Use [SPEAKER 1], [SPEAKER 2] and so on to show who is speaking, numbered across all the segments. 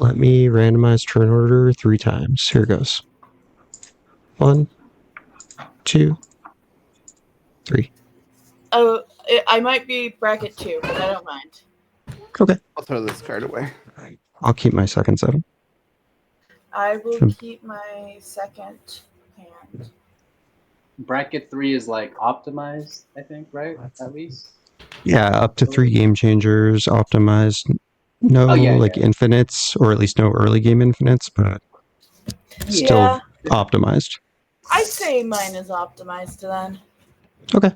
[SPEAKER 1] Let me randomize turn order 3 times. Here goes. 1, 2, 3.
[SPEAKER 2] Oh, I might be bracket 2, but I don't mind.
[SPEAKER 1] Okay.
[SPEAKER 3] I'll throw this card away.
[SPEAKER 1] I'll keep my second 7.
[SPEAKER 2] I will keep my second hand.
[SPEAKER 4] Bracket 3 is like optimized, I think, right? At least.
[SPEAKER 1] Yeah, up to 3 game changers, optimized. No infinites, or at least no early game infinites, but still optimized.
[SPEAKER 2] I'd say mine is optimized then.
[SPEAKER 1] Okay.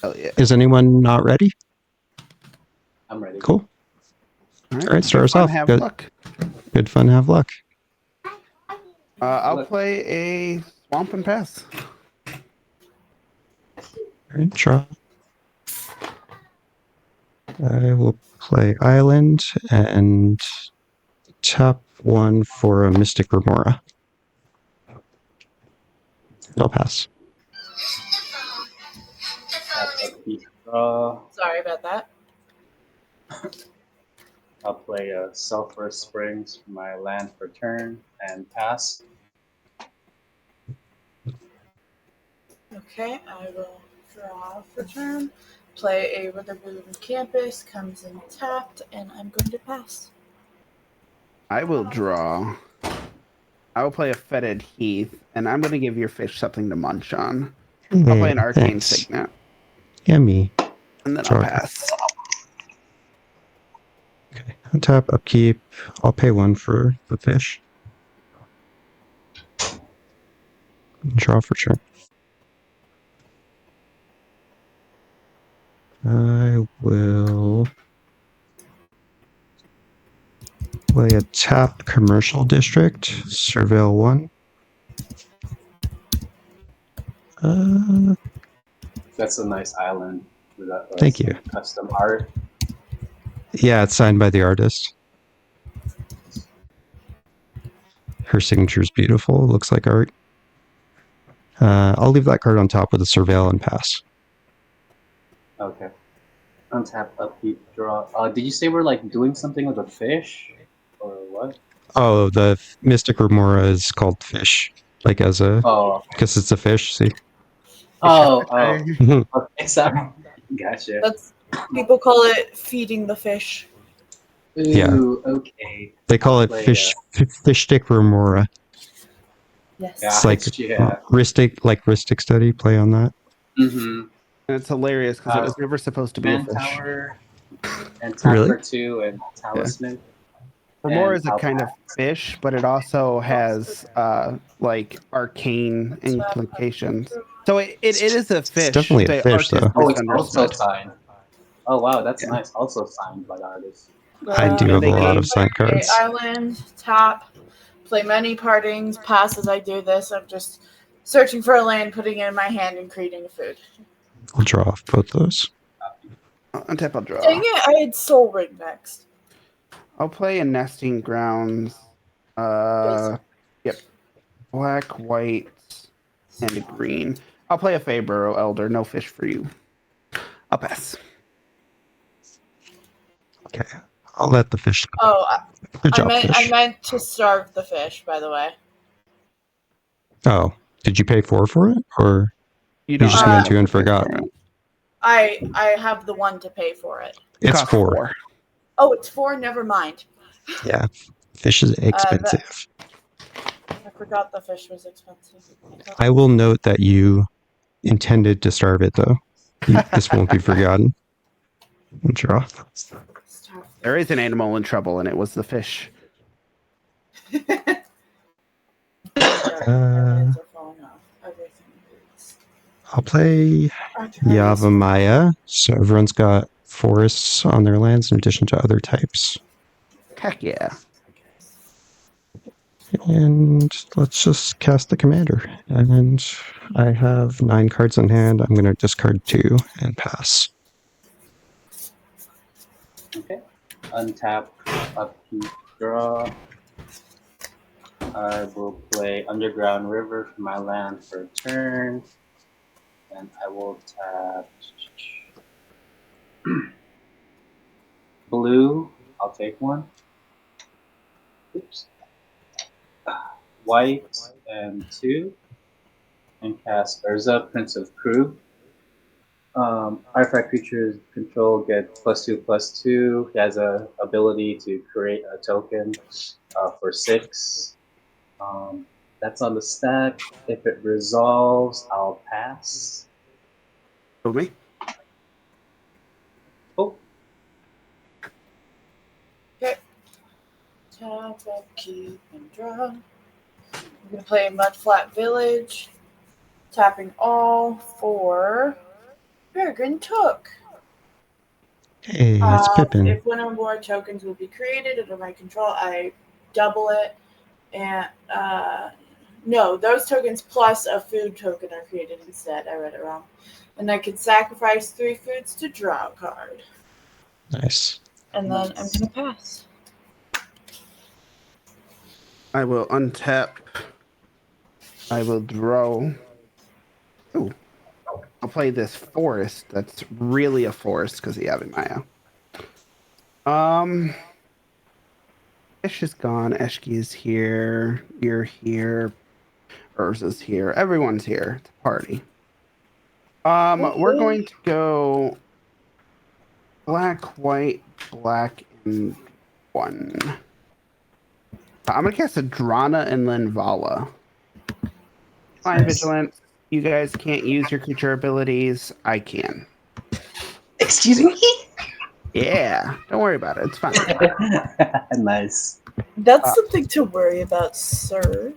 [SPEAKER 3] Oh yeah.
[SPEAKER 1] Is anyone not ready?
[SPEAKER 4] I'm ready.
[SPEAKER 1] Cool.
[SPEAKER 3] All
[SPEAKER 1] right, start us off.
[SPEAKER 3] Have
[SPEAKER 1] Good.
[SPEAKER 3] luck.
[SPEAKER 1] Good fun, have luck.
[SPEAKER 3] I'll play a swamp and pass.
[SPEAKER 1] All right, draw. I will play Island and tap 1 for a Mystic Remora. I'll pass.
[SPEAKER 2] Sorry about that.
[SPEAKER 4] I'll play a Sulphur Springs for my land for turn and pass.
[SPEAKER 2] Okay, I will draw for turn. Play a Rootbloom Campus, comes in tapped, and I'm going to pass.
[SPEAKER 3] I will draw. I will play a Fetid Heath, and I'm going to give your fish something to munch on. I'll play an Arcane Signet.
[SPEAKER 1] Yummy.
[SPEAKER 3] And then I'll pass.
[SPEAKER 1] Okay, untap, upkeep. I'll pay 1 for the fish. Draw for turn. I will play a tap commercial district, surveil 1.
[SPEAKER 4] That's a nice island. With that,
[SPEAKER 1] Thank you.
[SPEAKER 4] Custom art.
[SPEAKER 1] Yeah, it's signed by the artist. Her signature is beautiful. Looks like art. I'll leave that card on top with a surveil and pass.
[SPEAKER 4] Okay. Untap, upkeep, draw. Did you say we're like doing something with a fish, or what?
[SPEAKER 1] Oh, the Mystic Remora is called fish, like as a because it's a fish. See?
[SPEAKER 4] Okay, sorry. Gotcha.
[SPEAKER 2] People call it feeding the fish.
[SPEAKER 4] Ooh, okay.
[SPEAKER 1] They call it fish stick remora.
[SPEAKER 2] Yes.
[SPEAKER 1] It's like Ristic Study play on that.
[SPEAKER 4] Mm-hmm.
[SPEAKER 3] And it's hilarious because it was never supposed to be a fish.
[SPEAKER 4] Tower and Tower 2 and Talisman.
[SPEAKER 3] Remora is a kind of fish, but it also has like arcane implications. So it is a fish.
[SPEAKER 1] It's definitely a fish, though.
[SPEAKER 4] Oh, it's also signed. Oh wow, that's nice. Also signed by the artist.
[SPEAKER 1] I do have a lot of signed cards.
[SPEAKER 2] Island, tap, play many partings, pass as I do this. I'm just searching for a land, putting it in my hand, and creating a food.
[SPEAKER 1] I'll draw off both those.
[SPEAKER 3] Untap, I'll draw.
[SPEAKER 2] Dang it, I had Soul Ring next.
[SPEAKER 3] I'll play a Nesting Grounds. Yep. Black, white, and a green. I'll play a Feyburrow Elder. No fish for you. I'll pass.
[SPEAKER 1] Okay. I'll let the fish go.
[SPEAKER 2] Oh,
[SPEAKER 1] Good job,
[SPEAKER 2] I
[SPEAKER 1] fish.
[SPEAKER 2] meant to starve the fish, by the way.
[SPEAKER 1] Oh, did you pay 4 for it, or you just meant to and forgot?
[SPEAKER 2] I have the 1 to pay for it.
[SPEAKER 1] It's 4.
[SPEAKER 2] Oh, it's 4. Never mind.
[SPEAKER 1] Yeah, fish is expensive.
[SPEAKER 2] I forgot the fish was expensive.
[SPEAKER 1] I will note that you intended to starve it, though. This won't be forgotten. Draw.
[SPEAKER 3] There is an animal in trouble, and it was the fish.
[SPEAKER 1] I'll play Yavimaya, so everyone's got forests on their lands in addition to other types.
[SPEAKER 3] Heck yeah.
[SPEAKER 1] And let's just cast the commander. And I have 9 cards in hand. I'm going to discard 2 and pass.
[SPEAKER 4] Okay. Untap, upkeep, draw. I will play Underground River for my land for a turn. And I will tap blue. I'll take 1. Oops. White and 2. And cast Urza, Prince of Krug. Artifact creatures control get +2/+2. He has a ability to create a token for 6. That's on the stack. If it resolves, I'll pass.
[SPEAKER 3] Told me.
[SPEAKER 4] Oh,
[SPEAKER 2] Okay. Tap, tap, keep, and draw. I'm going to play Mudflat Village. Tapping all for Peregrine Took.
[SPEAKER 1] Hey, it's Pippin.
[SPEAKER 2] If one or more tokens will be created under my control, I double it. And no, those tokens plus a food token are created instead. I read it wrong. And I can sacrifice 3 foods to draw a card.
[SPEAKER 1] Nice.
[SPEAKER 2] And then I'm going to pass.
[SPEAKER 3] I will untap. I will draw. Ooh. I'll play this forest. That's really a forest because you have it, Maya. Ish is gone. Eshki is here. You're here. Urza's here. Everyone's here. It's a party. We're going to go black, white, black, and 1. I'm gonna cast a Drana and Linvala. Fine,
[SPEAKER 4] nice.
[SPEAKER 3] Vigilance. You guys can't use your creature abilities. I can.
[SPEAKER 4] Excuse me?
[SPEAKER 3] Yeah, don't worry about it. It's fine.
[SPEAKER 4] Nice.
[SPEAKER 2] That's something to worry about, sir.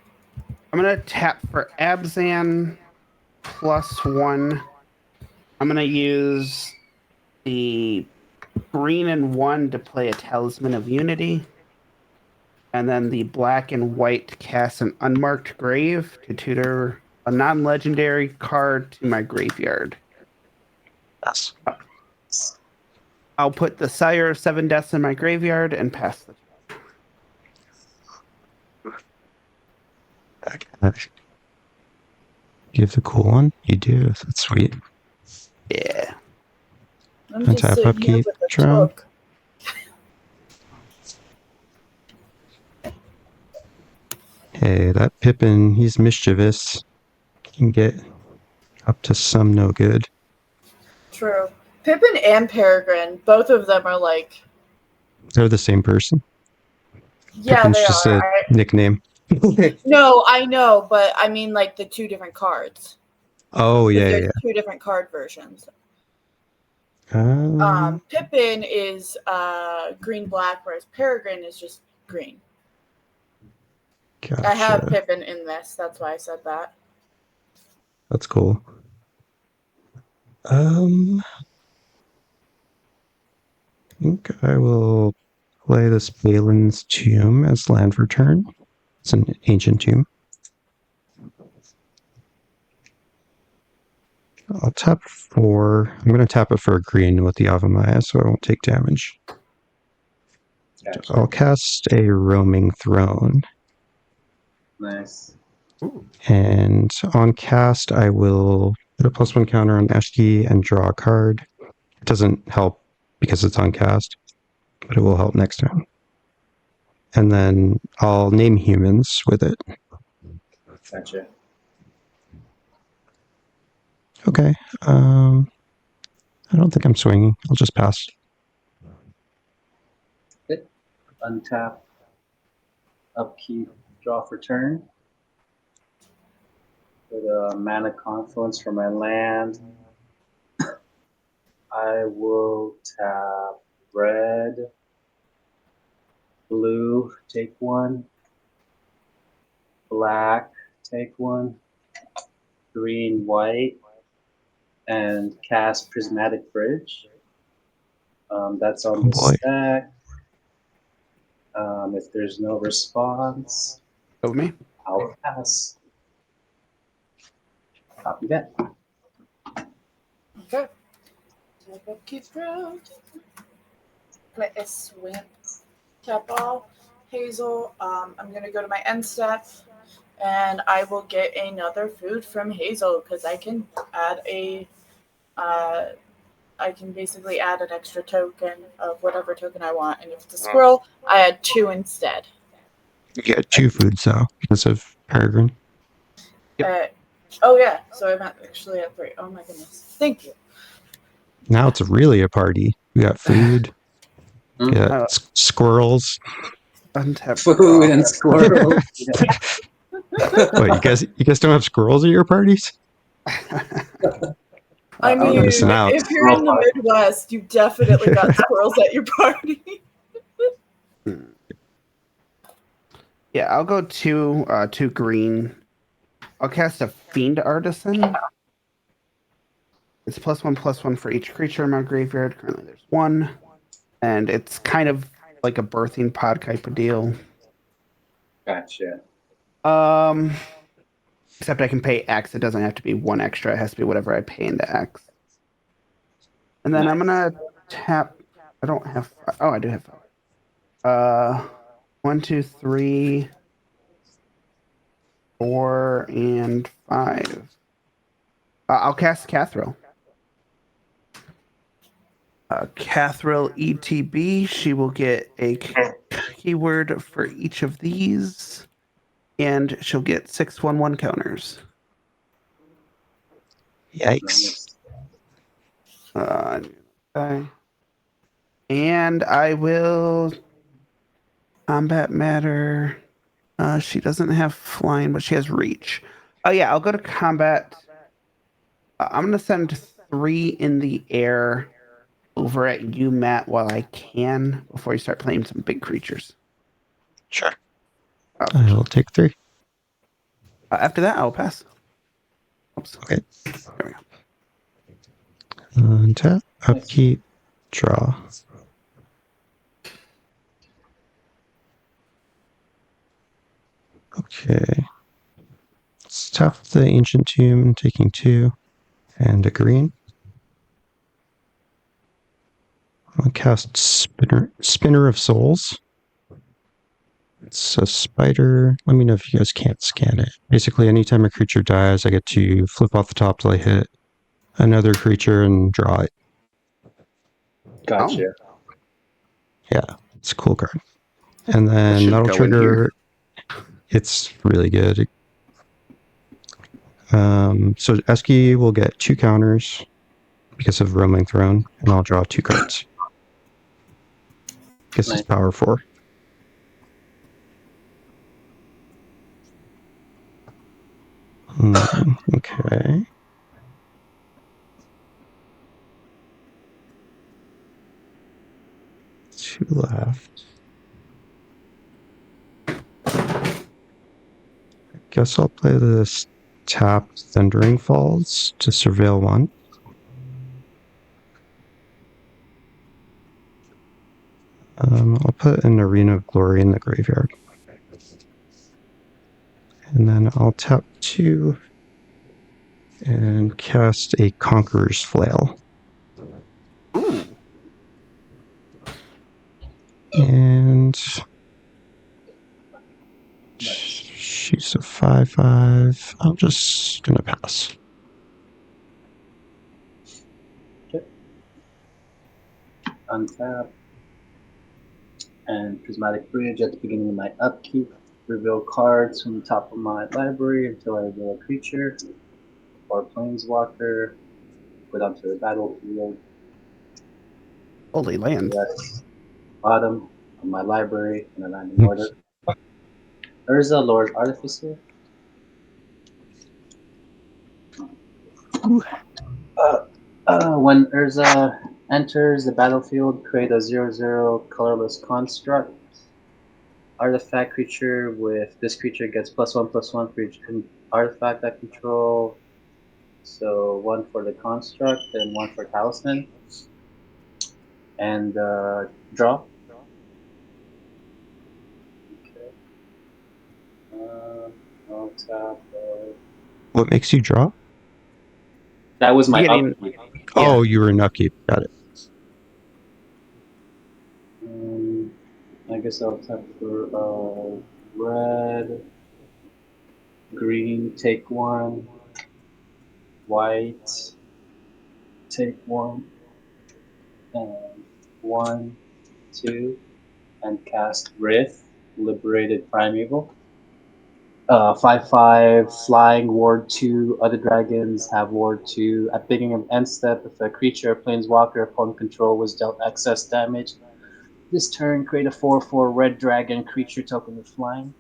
[SPEAKER 3] I'm gonna tap for Abzan +1. I'm gonna use the green and 1 to play a Talisman of Unity. And then the black and white to cast an Unmarked Grave to tutor a non-legendary card to my graveyard.
[SPEAKER 1] Yes.
[SPEAKER 3] I'll put the Sire of 7 Deaths in my graveyard and pass the
[SPEAKER 1] You have the cool one? You do. That's sweet.
[SPEAKER 3] Yeah.
[SPEAKER 2] I'm
[SPEAKER 1] And
[SPEAKER 2] just
[SPEAKER 1] tap
[SPEAKER 2] sitting here
[SPEAKER 1] upkeep,
[SPEAKER 2] with a
[SPEAKER 1] draw.
[SPEAKER 2] took.
[SPEAKER 1] Hey, that Pippin, he's mischievous. Can get up to some no good.
[SPEAKER 2] True. Pippin and Peregrine, both of them are like...
[SPEAKER 1] They're the same person.
[SPEAKER 2] Yeah,
[SPEAKER 1] Pippin's
[SPEAKER 2] they
[SPEAKER 1] just
[SPEAKER 2] are.
[SPEAKER 1] a nickname.
[SPEAKER 2] No, I know, but I mean like the 2 different cards.
[SPEAKER 1] Oh, yeah,
[SPEAKER 2] There's
[SPEAKER 1] yeah.
[SPEAKER 2] 2 different card versions.
[SPEAKER 1] Yeah.
[SPEAKER 2] Pippin is green-black, whereas Peregrine is just green.
[SPEAKER 1] Gotcha.
[SPEAKER 2] I have Pippin in this, that's why I said that.
[SPEAKER 1] That's cool. I think I will play this Balin's Tomb as land for turn. It's an ancient tomb. I'll tap 4. I'm going to tap it for a green with the Avamaya so I won't take damage.
[SPEAKER 4] Gotcha.
[SPEAKER 1] I'll cast a Roaming Throne.
[SPEAKER 4] Nice.
[SPEAKER 1] And on cast, I will put a +1 counter on Eshki and draw a card. It doesn't help because it's on cast, but it will help next turn. And then I'll name humans with it.
[SPEAKER 4] Gotcha.
[SPEAKER 1] Okay. I don't think I'm swinging. I'll just pass.
[SPEAKER 4] Good. Untap. Upkeep. Draw for turn. With a mana confluence for my land. I will tap red, blue, take 1, black, take 1, green, white, and cast Prismatic Bridge. That's on the stack. If there's no response,
[SPEAKER 3] Over me.
[SPEAKER 4] I'll pass. Copy that.
[SPEAKER 2] Okay. Keep draw. Play a swing. Tap all. Hazel. I'm gonna go to my end step, and I will get another food from Hazel because I can add a. I can basically add an extra token of whatever token I want, and if it's a squirrel, I add 2 instead.
[SPEAKER 1] You get 2 foods though because of Peregrine.
[SPEAKER 2] Oh yeah, so I'm actually at 3. Oh my goodness. Thank you.
[SPEAKER 1] Now it's really a party. We got food. We got
[SPEAKER 3] Uh,
[SPEAKER 1] squirrels.
[SPEAKER 3] Untap
[SPEAKER 4] Food
[SPEAKER 3] draw.
[SPEAKER 4] and squirrels. Yeah.
[SPEAKER 1] What, you guys don't have squirrels at your parties?
[SPEAKER 2] I
[SPEAKER 3] I'll
[SPEAKER 2] mean,
[SPEAKER 3] go
[SPEAKER 1] missing out.
[SPEAKER 2] if you're in the Midwest, you definitely got squirrels at your party.
[SPEAKER 3] Yeah, I'll go 2 green. I'll cast a Fiend Artisan. It's +1/+1 for each creature in my graveyard. Currently there's 1. And it's kind of like a birthing pod type of deal.
[SPEAKER 4] Gotcha.
[SPEAKER 3] Except I can pay X. It doesn't have to be 1 extra. It has to be whatever I pay into X. And then I'm gonna tap. I don't have. Oh, I do have 5. 1, 2, 3, 4, and 5. I'll cast Kathril. Kathril ETB. She will get a keyword for each of these, and she'll get 6/1/1 counters.
[SPEAKER 1] Yikes.
[SPEAKER 3] Okay. And I will combat matter. She doesn't have flying, but she has reach. Oh yeah, I'll go to combat. I'm gonna send 3 in the air over at you, Matt, while I can before you start playing some big creatures.
[SPEAKER 1] Sure. I will take 3.
[SPEAKER 3] After that, I'll pass. Oops.
[SPEAKER 1] Okay.
[SPEAKER 3] There we go.
[SPEAKER 1] Untap, upkeep, draw. Okay. Let's tap the Ancient Tomb, taking 2, and a green. I'll cast Spinner of Souls. It's a spider. Let me know if you guys can't scan it. Basically, anytime a creature dies, I get to flip off the top till I hit another creature and draw it.
[SPEAKER 4] Gotcha.
[SPEAKER 1] Yeah, it's a cool card. And then
[SPEAKER 3] should
[SPEAKER 1] that'll
[SPEAKER 3] go in
[SPEAKER 1] trigger. It's really good. So Eshki will get 2 counters because of Roaming Throne, and I'll draw 2 cards. Guess
[SPEAKER 4] Nice.
[SPEAKER 1] it's power 4. Okay. Two left. I guess I'll play this tap Thundering Falls to surveil 1. I'll put an Arena of Glory in the graveyard. And then I'll tap 2 and cast a Conqueror's Flail.
[SPEAKER 3] Ooh.
[SPEAKER 1] And she's a 5/5. I'm just gonna pass.
[SPEAKER 4] Okay. Untap. And Prismatic Bridge at the beginning of my upkeep. Reveal cards from the top of my library until I reveal a creature or planeswalker. Put onto the battlefield.
[SPEAKER 3] Holy land.
[SPEAKER 4] That's bottom of my library in a random order. Urza, Lord Artificer. When Urza enters the battlefield, create a 0/0 colorless construct. Artifact creature with this creature gets +1/+1 for each artifact I control. So 1 for the construct and 1 for talisman. And draw. Okay. I'll tap.
[SPEAKER 1] What makes you draw?
[SPEAKER 4] That was my
[SPEAKER 3] Getting-
[SPEAKER 4] upkeep.
[SPEAKER 1] Oh, you were in upkeep. Got it.
[SPEAKER 4] I guess I'll tap for red, green, take 1, white, take 1, and 1, 2, and cast Rift. Liberated Primeval. 5/5 flying ward 2. Other dragons have ward 2. At the beginning of end step, if a creature or planeswalker upon control was dealt excess damage, this turn create a 4/4 red dragon creature token with flying.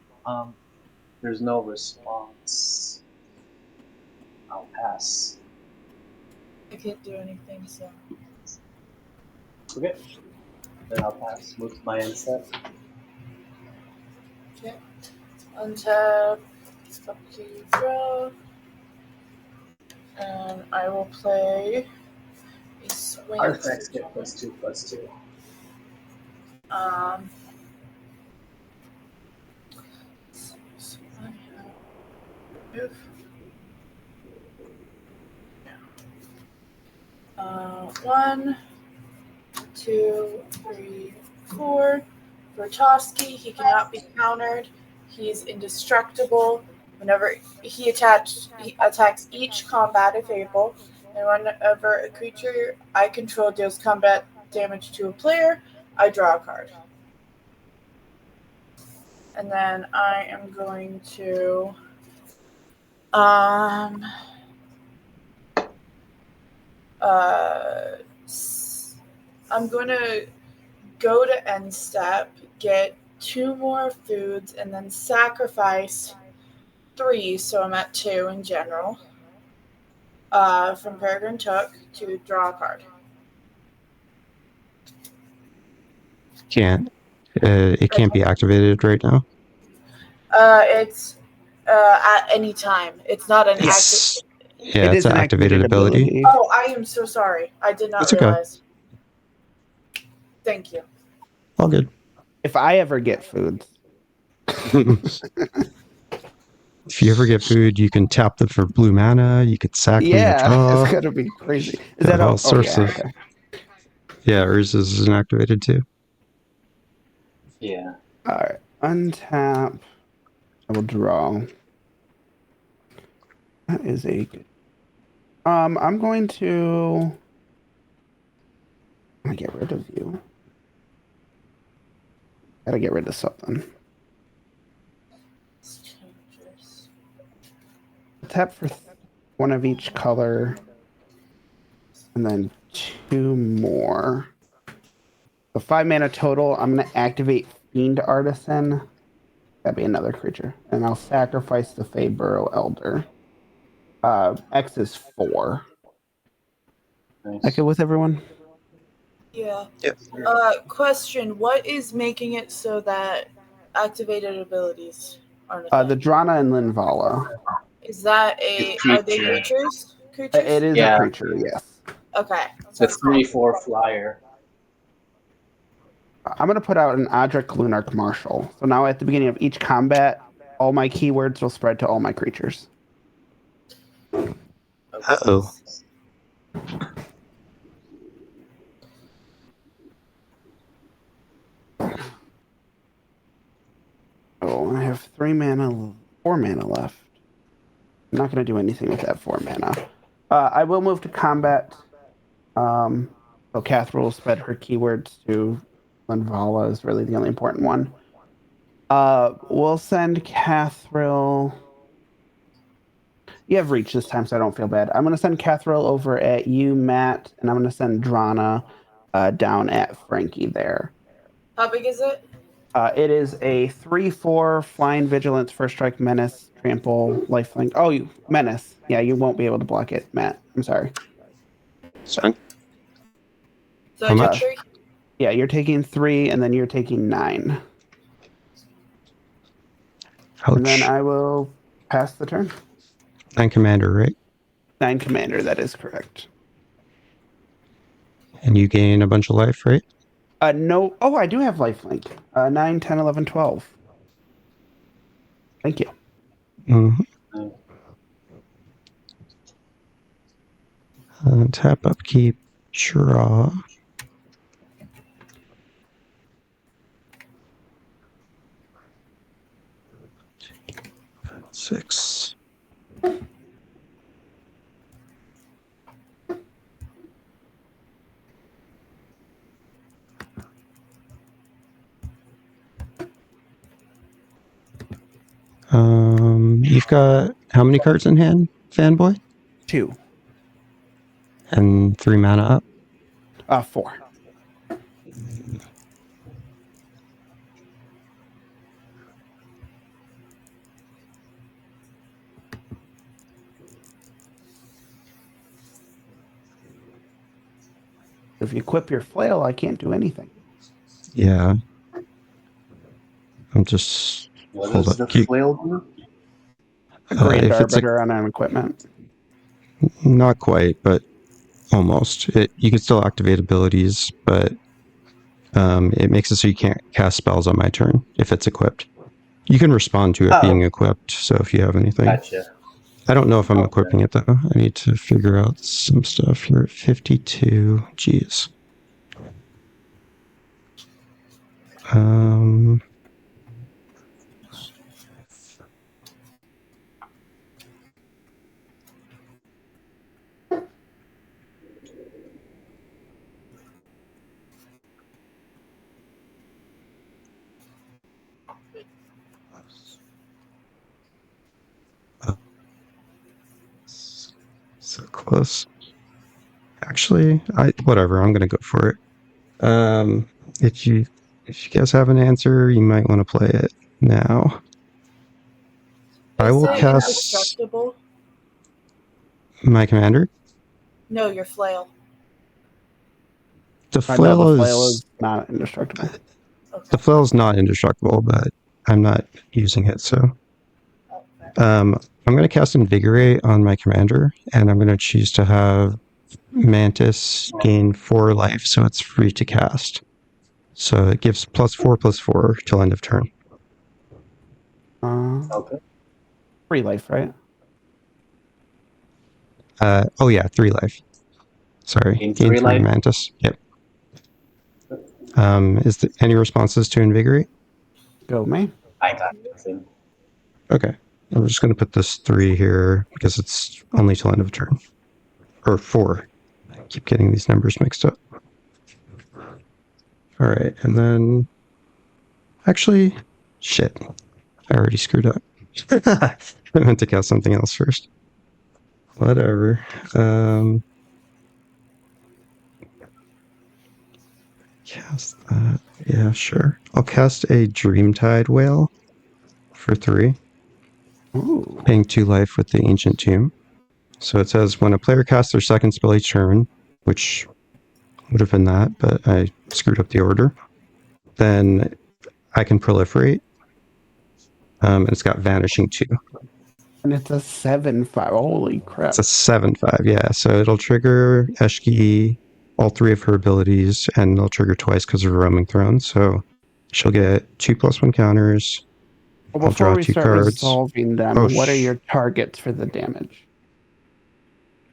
[SPEAKER 4] There's no response. I'll pass.
[SPEAKER 2] I can't do anything, so.
[SPEAKER 4] Okay. Then I'll pass. Move to my end step.
[SPEAKER 2] Okay. Untap. Upkeep draw. And I will play a swing.
[SPEAKER 4] Artifacts get +2/+2.
[SPEAKER 2] Um, so I have move. 1, 2, 3, 4. For Toski, he cannot be countered. He's indestructible. Whenever he attacks each combative able, and whenever a creature I control deals combat damage to a player, I draw a card. And then I am going to I'm going to go to end step, get 2 more foods, and then sacrifice 3, so I'm at 2 in general. From Peregrine Took to draw a card.
[SPEAKER 1] Can't. It can't be activated right now.
[SPEAKER 2] It's at any time. It's not an active.
[SPEAKER 1] Yeah,
[SPEAKER 3] It
[SPEAKER 1] it's
[SPEAKER 3] is
[SPEAKER 1] an
[SPEAKER 3] an
[SPEAKER 1] activated ability.
[SPEAKER 2] Oh, I am so sorry. I did not
[SPEAKER 1] It's okay.
[SPEAKER 2] realize. Thank you.
[SPEAKER 1] All good.
[SPEAKER 3] If I ever get food,
[SPEAKER 1] If you ever get food, you can tap them for blue mana. You could sack them to
[SPEAKER 3] yeah,
[SPEAKER 1] draw.
[SPEAKER 3] it's gonna be crazy. Is
[SPEAKER 1] Yeah,
[SPEAKER 3] that
[SPEAKER 1] all
[SPEAKER 3] all?
[SPEAKER 1] sorts
[SPEAKER 3] yeah,
[SPEAKER 1] of-
[SPEAKER 3] okay.
[SPEAKER 1] Yeah, Urza's is inactivated too.
[SPEAKER 4] Yeah.
[SPEAKER 3] All right, untap. I will draw. That is a good. I'm going to. I'm gonna get rid of you. Gotta get rid of something. Tap for one of each color, and then 2 more. So 5 mana total. I'm gonna activate Fiend Artisan. That'd be another creature, and I'll sacrifice the Fey Burrow Elder. X is 4.
[SPEAKER 4] Nice.
[SPEAKER 3] Okay, with everyone.
[SPEAKER 2] Yeah.
[SPEAKER 1] Yep.
[SPEAKER 2] Question: what is making it so that activated abilities aren't a
[SPEAKER 3] The
[SPEAKER 2] thing?
[SPEAKER 3] Drana and Linvala.
[SPEAKER 2] Is that are they
[SPEAKER 4] Creature.
[SPEAKER 2] creatures?
[SPEAKER 3] It is
[SPEAKER 4] Yeah.
[SPEAKER 3] a creature, yes.
[SPEAKER 2] Okay.
[SPEAKER 4] It's a 3/4 flyer.
[SPEAKER 3] I'm gonna put out an Adric Lunarch Marshal. So now at the beginning of each combat, all my keywords will spread to all my creatures.
[SPEAKER 1] Uh-oh.
[SPEAKER 3] Oh, I have 4 mana left. I'm not gonna do anything with that 4 mana. I will move to combat. So Kathril will spread her keywords to Linvala is really the only important one. We'll send Kathril. You have reach this time, so I don't feel bad. I'm gonna send Kathril over at you, Matt, and I'm gonna send Drana down at Frankie there.
[SPEAKER 2] How big is it?
[SPEAKER 3] It is a 3/4 flying vigilance, first strike, menace, trample, lifelink. Oh, you menace. Yeah, you won't be able to block it, Matt. I'm sorry.
[SPEAKER 1] Son?
[SPEAKER 2] So
[SPEAKER 1] How
[SPEAKER 2] I took
[SPEAKER 1] much?
[SPEAKER 2] 3.
[SPEAKER 3] Yeah, you're taking 3, and then you're taking 9.
[SPEAKER 1] Ouch.
[SPEAKER 3] And then I will pass the turn.
[SPEAKER 1] 9 commander, right?
[SPEAKER 3] 9 commander, that is correct.
[SPEAKER 1] And you gain a bunch of life, right?
[SPEAKER 3] No. Oh, I do have lifelink. 9, 10, 11, 12. Thank you.
[SPEAKER 1] Mm-hmm. Tap, upkeep, draw. Six. You've got how many cards in hand, fanboy?
[SPEAKER 3] 2.
[SPEAKER 1] And 3 mana up.
[SPEAKER 3] 4. If you equip your flail, I can't do anything.
[SPEAKER 1] Yeah. I'm just
[SPEAKER 4] What
[SPEAKER 1] hold
[SPEAKER 4] does
[SPEAKER 1] up.
[SPEAKER 4] the flail do?
[SPEAKER 3] A Grand
[SPEAKER 1] If it's
[SPEAKER 3] Arbiter on an equipment.
[SPEAKER 1] not quite, but almost. You can still activate abilities, but it makes it so you can't cast spells on my turn if it's equipped. You can respond to it
[SPEAKER 4] Oh,
[SPEAKER 1] being equipped, so if you have anything.
[SPEAKER 4] gotcha.
[SPEAKER 1] I don't know if I'm
[SPEAKER 4] Okay.
[SPEAKER 1] equipping it, though. I need to figure out some stuff here at 52. Jeez. So close. Actually, whatever. I'm gonna go for it. If you guys have an answer, you might want to play it now. I will
[SPEAKER 2] Is it
[SPEAKER 1] cast
[SPEAKER 2] indestructible?
[SPEAKER 1] my commander.
[SPEAKER 2] No, your flail.
[SPEAKER 1] The
[SPEAKER 3] I know the
[SPEAKER 1] flail
[SPEAKER 3] flail
[SPEAKER 1] is
[SPEAKER 3] is not indestructible.
[SPEAKER 2] Okay.
[SPEAKER 1] the flail is not indestructible, but I'm not using it, so.
[SPEAKER 2] Okay.
[SPEAKER 1] I'm going to cast Invigorate on my commander, and I'm going to choose to have Mantis gain 4 life, so it's free to cast. So it gives +4/+4 till end of turn.
[SPEAKER 4] Okay.
[SPEAKER 3] 3 life, right?
[SPEAKER 1] Oh yeah, 3 life. Sorry,
[SPEAKER 4] Gain
[SPEAKER 1] gain
[SPEAKER 4] 3
[SPEAKER 1] 3
[SPEAKER 4] life.
[SPEAKER 1] Mantis. Yep. Is there any responses to Invigorate?
[SPEAKER 3] Go me.
[SPEAKER 4] I got nothing.
[SPEAKER 1] Okay. I'm just going to put this 3 here because it's only till end of turn. Or 4. I keep getting these numbers mixed up. All right, and then actually, shit, I already screwed up. I meant to cast something else first. Whatever. Cast that. Yeah, sure. I'll cast a Dreamtide Whale for 3,
[SPEAKER 3] Ooh.
[SPEAKER 1] paying 2 life with the Ancient Tomb. So it says when a player casts their second spell each turn, which would have been that, but I screwed up the order, then I can proliferate. And it's got Vanishing 2.
[SPEAKER 3] And it's a 7/5. Holy crap.
[SPEAKER 1] It's a 7/5, yeah. So it'll trigger Eshki, all 3 of her abilities, and it'll trigger twice because of Roaming Throne. So she'll get 2+1 counters.
[SPEAKER 3] Well,
[SPEAKER 1] I'll
[SPEAKER 3] before
[SPEAKER 1] draw
[SPEAKER 3] we
[SPEAKER 1] 2
[SPEAKER 3] start
[SPEAKER 1] cards.
[SPEAKER 3] resolving them,
[SPEAKER 1] Oh,
[SPEAKER 3] what are your targets for the damage?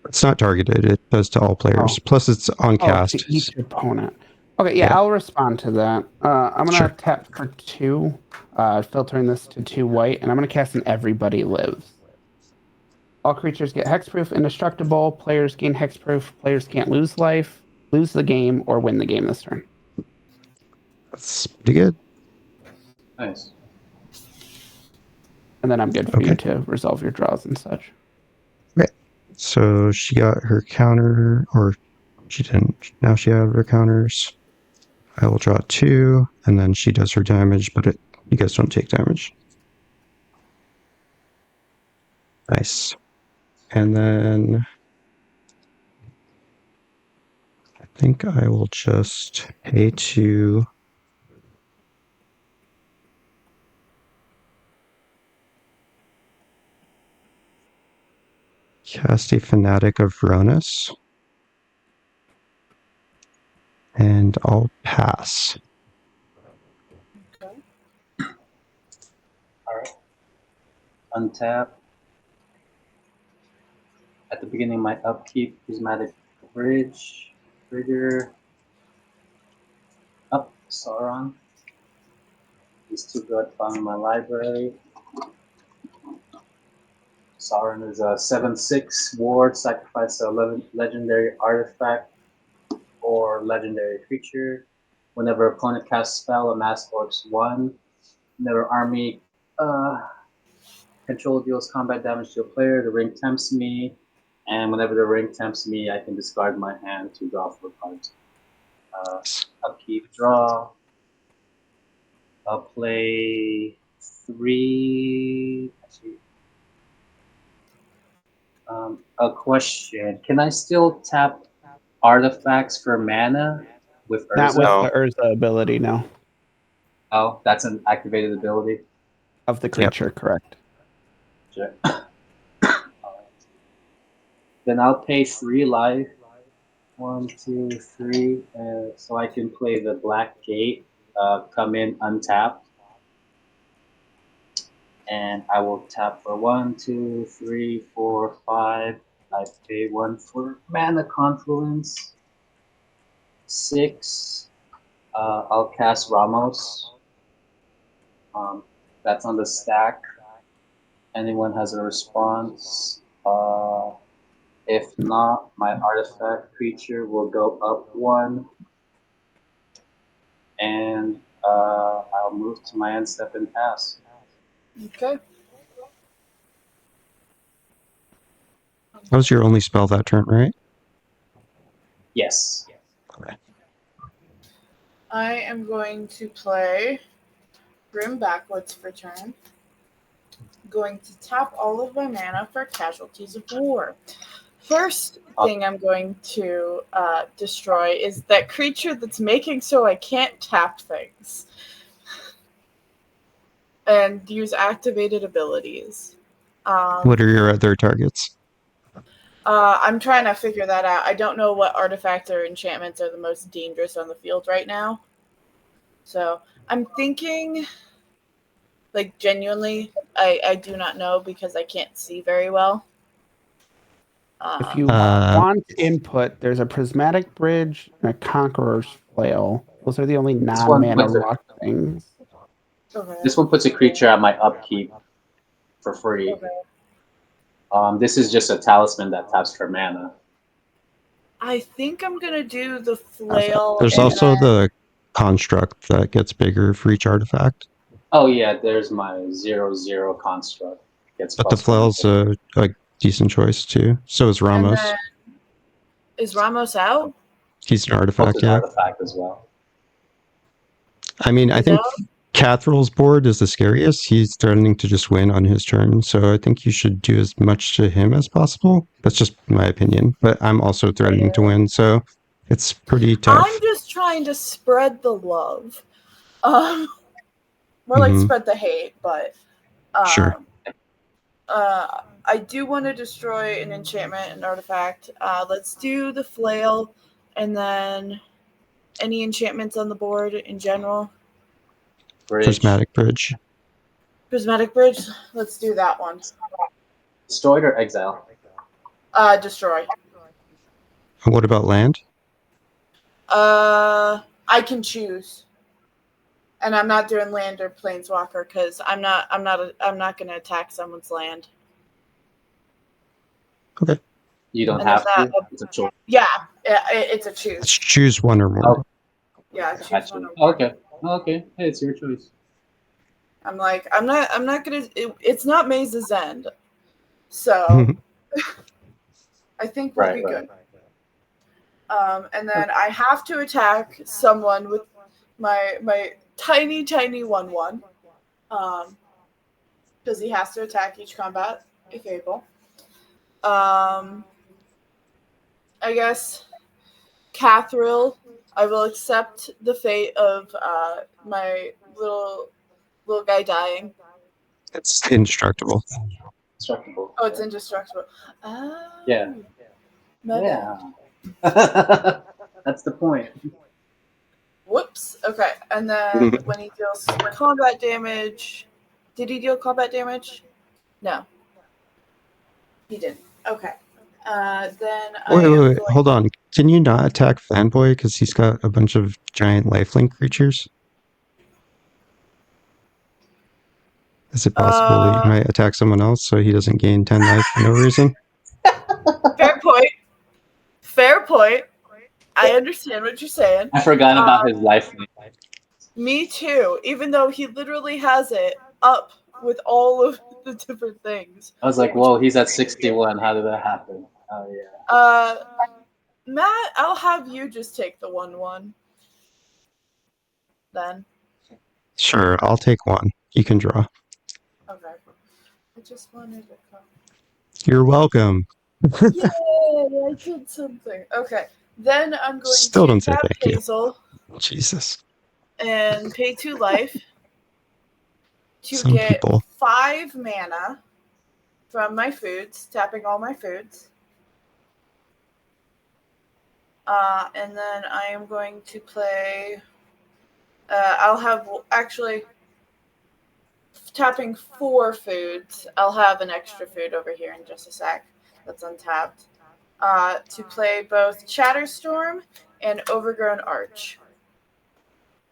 [SPEAKER 1] It's not targeted. It does to all players.
[SPEAKER 3] Oh.
[SPEAKER 1] Plus, it's on
[SPEAKER 3] Oh,
[SPEAKER 1] cast.
[SPEAKER 3] to each opponent. Okay, yeah,
[SPEAKER 1] Yeah.
[SPEAKER 3] I'll respond to that. I'm gonna
[SPEAKER 1] Sure.
[SPEAKER 3] tap for 2, filtering this to 2 white, and I'm gonna cast an Everybody Lives. All creatures get hexproof, indestructible. Players gain hexproof. Players can't lose life, lose the game, or win the game this turn.
[SPEAKER 1] That's pretty good.
[SPEAKER 4] Nice.
[SPEAKER 3] And then I'm good for you
[SPEAKER 1] Okay.
[SPEAKER 3] to resolve your draws and such.
[SPEAKER 1] Okay. So she got her counter, or she didn't. Now she had her counters. I will draw 2, and then she does her damage, but you guys don't take damage. Nice. And then I think I will just pay 2. Cast a Fanatic of Ronus. And I'll pass.
[SPEAKER 2] Okay.
[SPEAKER 4] Alright. Untap. At the beginning of my upkeep, Prismatic Bridge. Trigger. Up, Sauron. These 2 good found in my library. Sauron is a 7/6 ward, sacrifice a legendary artifact or legendary creature. Whenever opponent casts spell, amass orcs 1. Whenever army control deals combat damage to a player. The ring tempts me, and whenever the ring tempts me, I can discard my hand to draw 4 cards. Upkeep, draw. I'll play 3. Actually, a question: can I still tap artifacts for mana with Urza?
[SPEAKER 3] Not with
[SPEAKER 1] No.
[SPEAKER 3] the Urza ability, no.
[SPEAKER 4] Oh, that's an activated ability.
[SPEAKER 3] Of the creature, correct.
[SPEAKER 4] Sure. Then I'll pay 3 life. 1, 2, 3, so I can play the Black Gate. Come in untapped, and I will tap for 1, 2, 3, 4, 5. I pay 1 for Mana Confluence. 6. I'll cast Ramos. That's on the stack. Anyone has a response? If not, my artifact creature will go up 1. And I'll move to my end step and pass.
[SPEAKER 2] Okay.
[SPEAKER 1] That was your only spell that turn, right?
[SPEAKER 4] Yes.
[SPEAKER 1] Okay.
[SPEAKER 2] I am going to play Grim Backwards for turn. Going to tap all of my mana for Casualties of War. First thing I'm going to destroy is that creature that's making so I can't tap things. And use activated abilities.
[SPEAKER 1] What are your other targets?
[SPEAKER 2] I'm trying to figure that out. I don't know what artifacts or enchantments are the most dangerous on the field right now. So I'm thinking, like, genuinely, I do not know because I can't see very well.
[SPEAKER 3] If you
[SPEAKER 1] Uh,
[SPEAKER 3] want input, there's a Prismatic Bridge and a Conqueror's Flail. Those are the only
[SPEAKER 4] one
[SPEAKER 3] non-mana
[SPEAKER 4] puts a-
[SPEAKER 3] rock things.
[SPEAKER 2] Okay.
[SPEAKER 4] This one puts a creature at my upkeep for free.
[SPEAKER 2] Okay.
[SPEAKER 4] This is just a talisman that taps for mana.
[SPEAKER 2] I think I'm gonna do the flail.
[SPEAKER 1] There's
[SPEAKER 2] and
[SPEAKER 1] also
[SPEAKER 2] then-
[SPEAKER 1] the construct that gets bigger for each artifact.
[SPEAKER 4] Oh yeah, there's my 0/0 construct. Gets
[SPEAKER 1] But the
[SPEAKER 4] +1.
[SPEAKER 1] flail's a decent choice too. So is
[SPEAKER 2] and
[SPEAKER 1] Ramos.
[SPEAKER 2] then- is Ramos out?
[SPEAKER 1] He's an
[SPEAKER 4] Both
[SPEAKER 1] artifact,
[SPEAKER 4] is
[SPEAKER 1] yeah.
[SPEAKER 4] artifact as well.
[SPEAKER 1] I mean, I
[SPEAKER 2] He's
[SPEAKER 1] think
[SPEAKER 2] out?
[SPEAKER 1] Kathril's board is the scariest. He's threatening to just win on his turn, so I think you should do as much to him as possible. That's just my opinion. But I'm also threatening to win, so it's pretty tough.
[SPEAKER 2] I'm just trying to spread the love. More like
[SPEAKER 1] Mhm.
[SPEAKER 2] spread the hate, but
[SPEAKER 1] Sure.
[SPEAKER 2] I do want to destroy an enchantment and artifact. Let's do the flail, and then any enchantments on the board in general.
[SPEAKER 4] Bridge.
[SPEAKER 1] Prismatic Bridge.
[SPEAKER 2] Prismatic Bridge. Let's do that one.
[SPEAKER 4] Destroyed or exile?
[SPEAKER 2] Destroy.
[SPEAKER 1] And what about land?
[SPEAKER 2] I can choose, and I'm not doing land or planeswalker because I'm not going to attack someone's land.
[SPEAKER 1] Okay.
[SPEAKER 4] You don't
[SPEAKER 2] And
[SPEAKER 4] have
[SPEAKER 2] there's
[SPEAKER 4] to. It's a choice.
[SPEAKER 2] Yeah, it's a choose.
[SPEAKER 1] Let's choose one or more.
[SPEAKER 4] Oh.
[SPEAKER 2] Yeah, choose
[SPEAKER 4] Gotcha.
[SPEAKER 2] one. Or
[SPEAKER 4] Okay. Okay. Hey, it's your choice.
[SPEAKER 2] I'm like, I'm not gonna. It's not Maze's End, so I think we'll be good. And then I have to attack someone with my tiny 1/1. Because he has to attack each combat if able. I guess Kathril, I will accept the fate of my little guy dying.
[SPEAKER 1] It's indestructible.
[SPEAKER 4] Destructible.
[SPEAKER 2] Oh, it's indestructible. Oh,
[SPEAKER 4] Yeah.
[SPEAKER 2] my bad.
[SPEAKER 4] Yeah. That's the point.
[SPEAKER 2] Whoops. Okay, and then when he deals combat damage, did he deal combat damage? No, he didn't. Okay. Then
[SPEAKER 1] Wait. Hold on. Can you not attack Fanboy because he's got a bunch of giant lifelink creatures? Is it possible that you might attack someone else so he doesn't gain 10 life for no reason?
[SPEAKER 2] Fair point. Fair point. I understand what you're saying.
[SPEAKER 4] I forgot about his life.
[SPEAKER 2] Me too. Even though he literally has it up with all of the different things.
[SPEAKER 4] I was like, whoa, he's at 61. How did that happen? Oh yeah.
[SPEAKER 2] Matt, I'll have you just take the 1/1. Then.
[SPEAKER 1] Sure, I'll take one. You can draw.
[SPEAKER 2] Okay. I just wanted to come.
[SPEAKER 1] You're welcome.
[SPEAKER 2] Yay! I did something. Okay. Then I'm going
[SPEAKER 1] Still
[SPEAKER 2] to
[SPEAKER 1] don't say
[SPEAKER 2] tap
[SPEAKER 1] thank you.
[SPEAKER 2] Hazel
[SPEAKER 1] Jesus.
[SPEAKER 2] and pay 2 life to
[SPEAKER 1] Some
[SPEAKER 2] get
[SPEAKER 1] people.
[SPEAKER 2] 5 mana from my foods, tapping all my foods. And then I am going to play. I'll have actually tapping 4 foods. I'll have an extra food over here in just a sec. That's untapped. To play both Chatterstorm and Overgrown Arch.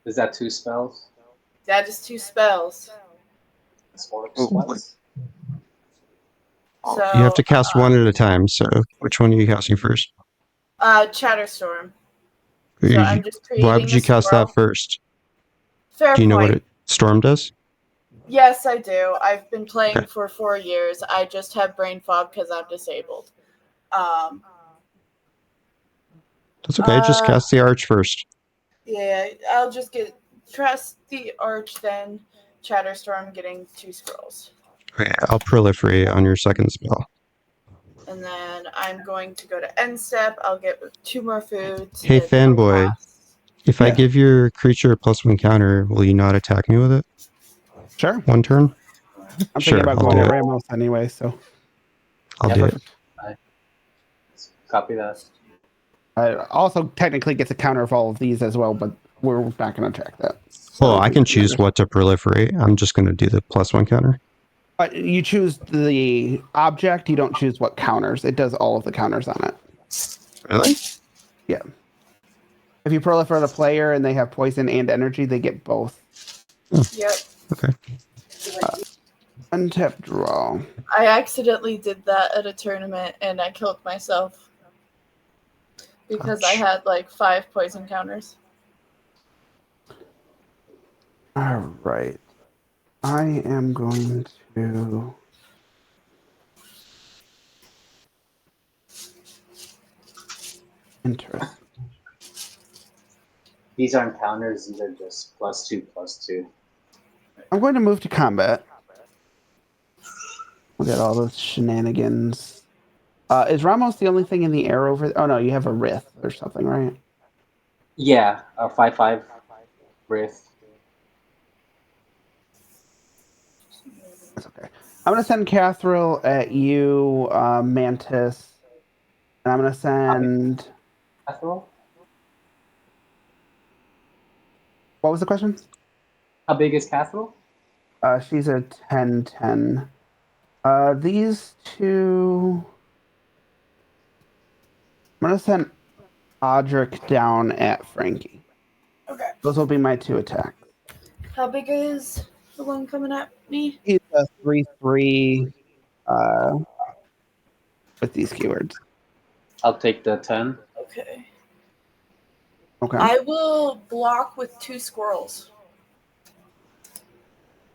[SPEAKER 4] Is that 2 spells?
[SPEAKER 2] That is 2 spells.
[SPEAKER 4] This works
[SPEAKER 1] Oh,
[SPEAKER 4] twice.
[SPEAKER 2] So
[SPEAKER 1] You have to cast one at a time, so which one are you casting first?
[SPEAKER 2] Chatterstorm. So I'm just creating.
[SPEAKER 1] Why would you cast that first?
[SPEAKER 2] Fair
[SPEAKER 1] Do you know
[SPEAKER 2] point.
[SPEAKER 1] what Storm does?
[SPEAKER 2] Yes, I do. I've been playing for 4 years. I just have brain fog because I'm disabled.
[SPEAKER 1] That's okay. Just cast the Arch first.
[SPEAKER 2] Yeah, I'll just trust the Arch, then Chatterstorm getting 2 scrolls.
[SPEAKER 1] Okay, I'll proliferate on your second spell.
[SPEAKER 2] And then I'm going to go to end step. I'll get 2 more foods.
[SPEAKER 1] Hey,
[SPEAKER 2] and then I'll
[SPEAKER 1] fanboy.
[SPEAKER 2] pass.
[SPEAKER 1] If I give your creature a +1 counter, will you not attack me with it?
[SPEAKER 3] Sure.
[SPEAKER 1] 1 turn?
[SPEAKER 3] I'm
[SPEAKER 1] Sure,
[SPEAKER 3] thinking about
[SPEAKER 1] I'll
[SPEAKER 3] going
[SPEAKER 1] do
[SPEAKER 3] to
[SPEAKER 1] it.
[SPEAKER 3] Ramos anyway, so.
[SPEAKER 1] I'll do it.
[SPEAKER 4] Copy that.
[SPEAKER 3] Also, technically gets a counter of all of these as well, but we're not going to attack that.
[SPEAKER 1] Well, I can choose what to proliferate. I'm just going to do the +1 counter.
[SPEAKER 3] You choose the object. You don't choose what counters. It does all of the counters on it.
[SPEAKER 1] Really?
[SPEAKER 3] Yeah. If you proliferate a player and they have poison and energy, they get both.
[SPEAKER 1] Oh.
[SPEAKER 2] Yep.
[SPEAKER 1] Okay.
[SPEAKER 3] Untap draw.
[SPEAKER 2] I accidentally did that at a tournament and I killed myself because I
[SPEAKER 1] Ouch.
[SPEAKER 2] had like 5 poison counters.
[SPEAKER 3] All right. I am going to. Interesting.
[SPEAKER 4] These aren't counters, these are just +2/+2.
[SPEAKER 3] I'm going to move to combat. We'll get all those shenanigans. Is Ramos the only thing in the air over there? Oh, no, you have a Rith or something, right?
[SPEAKER 4] Yeah, a 5/5 Wraith.
[SPEAKER 3] That's okay. I'm going to send Kathril at you, Mantis. And I'm going to send.
[SPEAKER 4] Kathril?
[SPEAKER 3] What was the question?
[SPEAKER 4] How big is Kathril?
[SPEAKER 3] She's a 10/10. These two. I'm going to send Audric down at Frankie.
[SPEAKER 2] Okay.
[SPEAKER 3] Those will be my 2 attacks.
[SPEAKER 2] How big is the one coming at me?
[SPEAKER 3] He's a 3/3 with these keywords.
[SPEAKER 4] I'll take the 10.
[SPEAKER 2] Okay.
[SPEAKER 3] Okay.
[SPEAKER 2] I will block with 2 squirrels.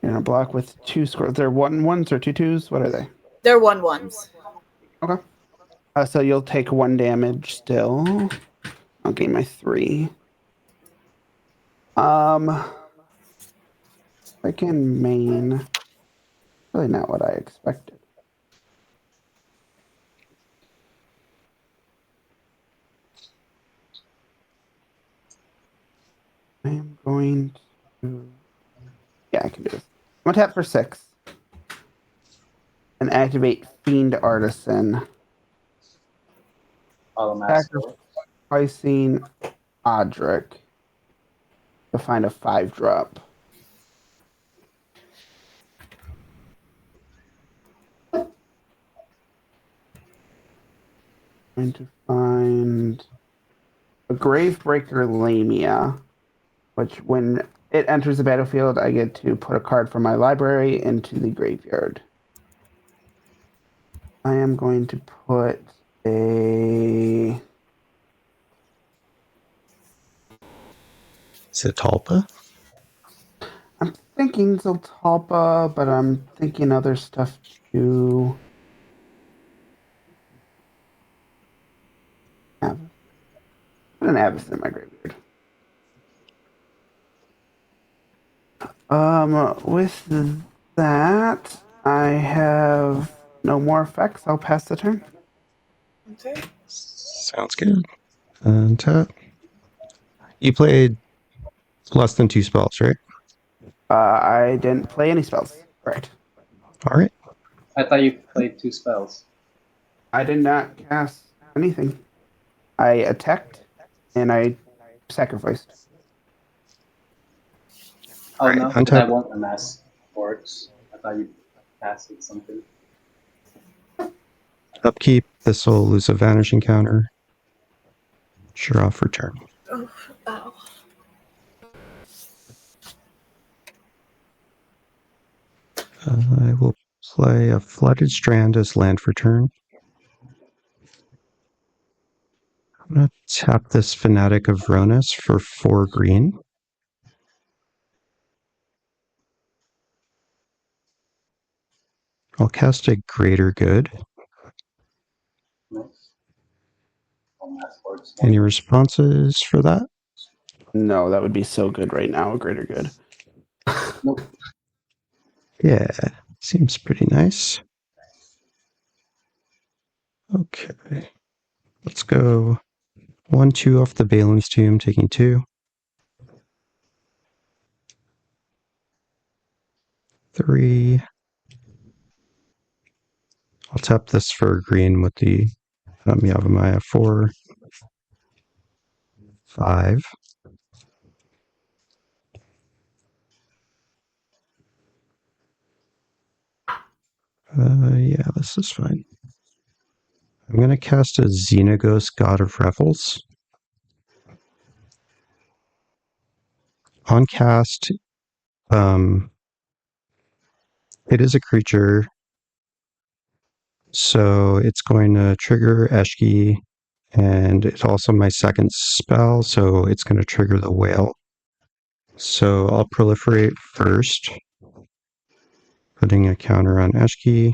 [SPEAKER 3] You're gonna block with 2 squirrels. They're 1/1s or 2/2s? What are they?
[SPEAKER 2] They're 1/1s.
[SPEAKER 3] Okay. So you'll take 1 damage still. I'll gain my 3. Freaking main. Really not what I expected. I am going to. Yeah, I can do this. I'm gonna tap for 6 and activate Fiend Artisan. Sacrificing Audric to find a 5-drop. Going to find a Gravebreaker Lamia, which when it enters the battlefield, I get to put a card from my library into the graveyard. I am going to put a.
[SPEAKER 1] Is it Talpa?
[SPEAKER 3] thinking Zoltalpa, but I'm thinking other stuff too. Put an Abyss in my graveyard. With that, I have no more effects. I'll pass the turn.
[SPEAKER 2] Okay.
[SPEAKER 1] Sounds good. And you played less than 2 spells, right?
[SPEAKER 3] I didn't play any spells. Correct.
[SPEAKER 1] All right.
[SPEAKER 4] I thought you played 2 spells.
[SPEAKER 3] I did not cast anything. I attacked and I sacrificed.
[SPEAKER 4] Oh
[SPEAKER 1] Right,
[SPEAKER 4] no,
[SPEAKER 1] untap.
[SPEAKER 4] then I won't amass orcs. I thought you casted something.
[SPEAKER 1] Upkeep. This will lose a vanishing counter. Sure off return.
[SPEAKER 2] Oh, ow.
[SPEAKER 1] I will play a Flooded Strand as land for turn. I'm going to tap this Fanatic of Ronus for 4 green. I'll cast a Greater Good.
[SPEAKER 4] Nice. Amass orcs.
[SPEAKER 1] Any responses for that?
[SPEAKER 3] No, that would be so good right now. A greater good.
[SPEAKER 4] Nope.
[SPEAKER 1] Yeah, seems pretty nice. Okay. Let's go 1-2 off the Balin's Tomb, taking 2. 3. I'll tap this for green with the Yavimaya 4. 5. Yeah, this is fine. I'm going to cast a Xenagos, God of Revels. On cast, it is a creature, so it's going to trigger Eshki, and it's also my second spell, so it's going to trigger the whale. So I'll proliferate first, putting a counter on Eshki.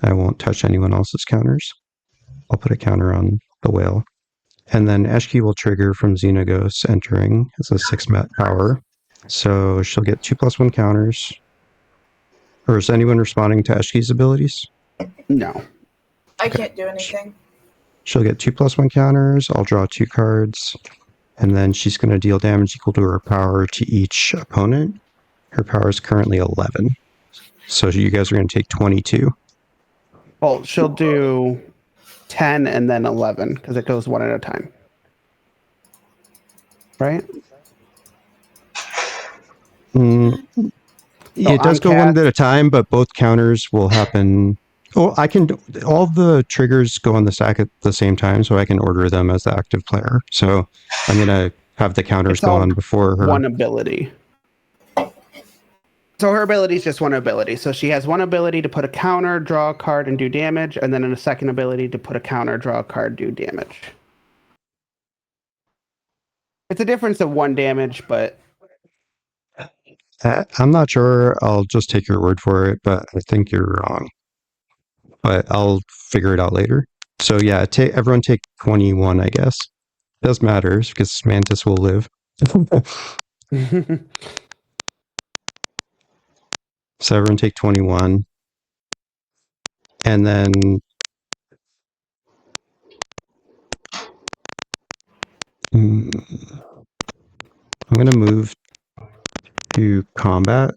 [SPEAKER 1] I won't touch anyone else's counters. I'll put a counter on the whale. And then Eshki will trigger from Xenagos entering as a 6-met power. So she'll get 2+1 counters. Or is anyone responding to Eshki's abilities?
[SPEAKER 3] No.
[SPEAKER 2] I
[SPEAKER 1] Okay.
[SPEAKER 2] can't do anything.
[SPEAKER 1] She'll get 2+1 counters. I'll draw 2 cards. And then she's going to deal damage equal to her power to each opponent. Her power is currently 11. So you guys are going to take 22.
[SPEAKER 3] Well, she'll do 10 and then 11 because it goes one at a time. Right?
[SPEAKER 1] It does go one at a time, but both counters will happen. Oh, I can. All the triggers go on the stack at the same time, so I can order them as the active player. So I'm going to have the counters go on before her.
[SPEAKER 3] One ability. So her ability is just one ability. So she has one ability to put a counter, draw a card, and do damage, and then a second ability to put a counter, draw a card, do damage. It's a difference of 1 damage, but
[SPEAKER 1] I'm not sure. I'll just take your word for it, but I think you're wrong. But I'll figure it out later. So yeah, everyone take 21, I guess. It does matter because Mantis will live. So everyone take 21. And then I'm going to move to combat.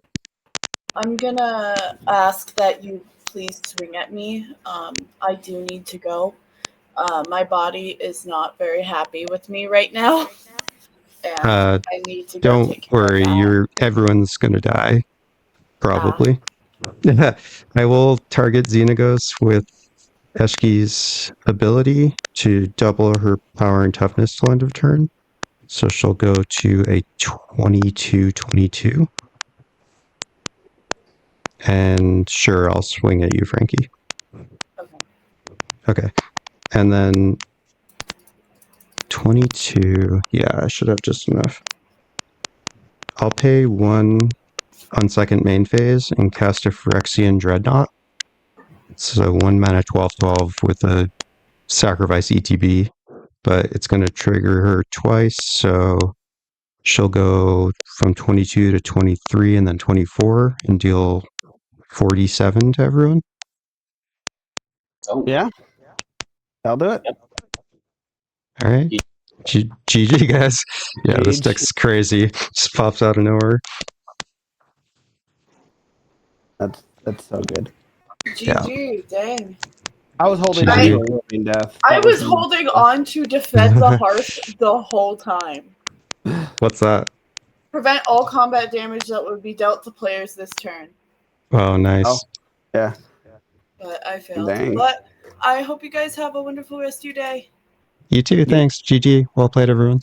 [SPEAKER 2] I'm gonna ask that you please swing at me. I do need to go. My body is not very happy with me right now. And I need to go take care of
[SPEAKER 1] Don't
[SPEAKER 2] that.
[SPEAKER 1] worry, everyone's going to die. Probably. I will target Xenagos with Eshki's ability to double her power and toughness till end of turn. So she'll go to a 22-22. And sure, I'll swing at you, Frankie.
[SPEAKER 2] Okay.
[SPEAKER 1] Okay. And then 22. Yeah, I should have just enough. I'll pay 1 on second main phase and cast a Phyrexian Dreadnought. It's a 1 mana 12/12 with a sacrifice ETB, but it's going to trigger her twice, so she'll go from 22 to 23 and then 24 and deal 47 to everyone.
[SPEAKER 4] Oh,
[SPEAKER 3] Yeah. I'll do it.
[SPEAKER 1] All right. GG, guys. Yeah, this
[SPEAKER 3] GG.
[SPEAKER 1] deck's crazy. Just pops out of nowhere.
[SPEAKER 3] That's so good.
[SPEAKER 2] GG, dang.
[SPEAKER 3] I was holding on
[SPEAKER 1] GG.
[SPEAKER 3] to a living death.
[SPEAKER 2] I
[SPEAKER 3] That
[SPEAKER 2] was
[SPEAKER 3] the-
[SPEAKER 2] holding on to defend the hearth the whole time.
[SPEAKER 1] What's that?
[SPEAKER 2] Prevent all combat damage that would be dealt to players this turn.
[SPEAKER 1] Oh, nice.
[SPEAKER 3] Oh. Yeah.
[SPEAKER 2] But I failed.
[SPEAKER 3] Dang.
[SPEAKER 2] But I hope you guys have a wonderful rest of your day.
[SPEAKER 1] You too. Thanks. GG. Well played, everyone.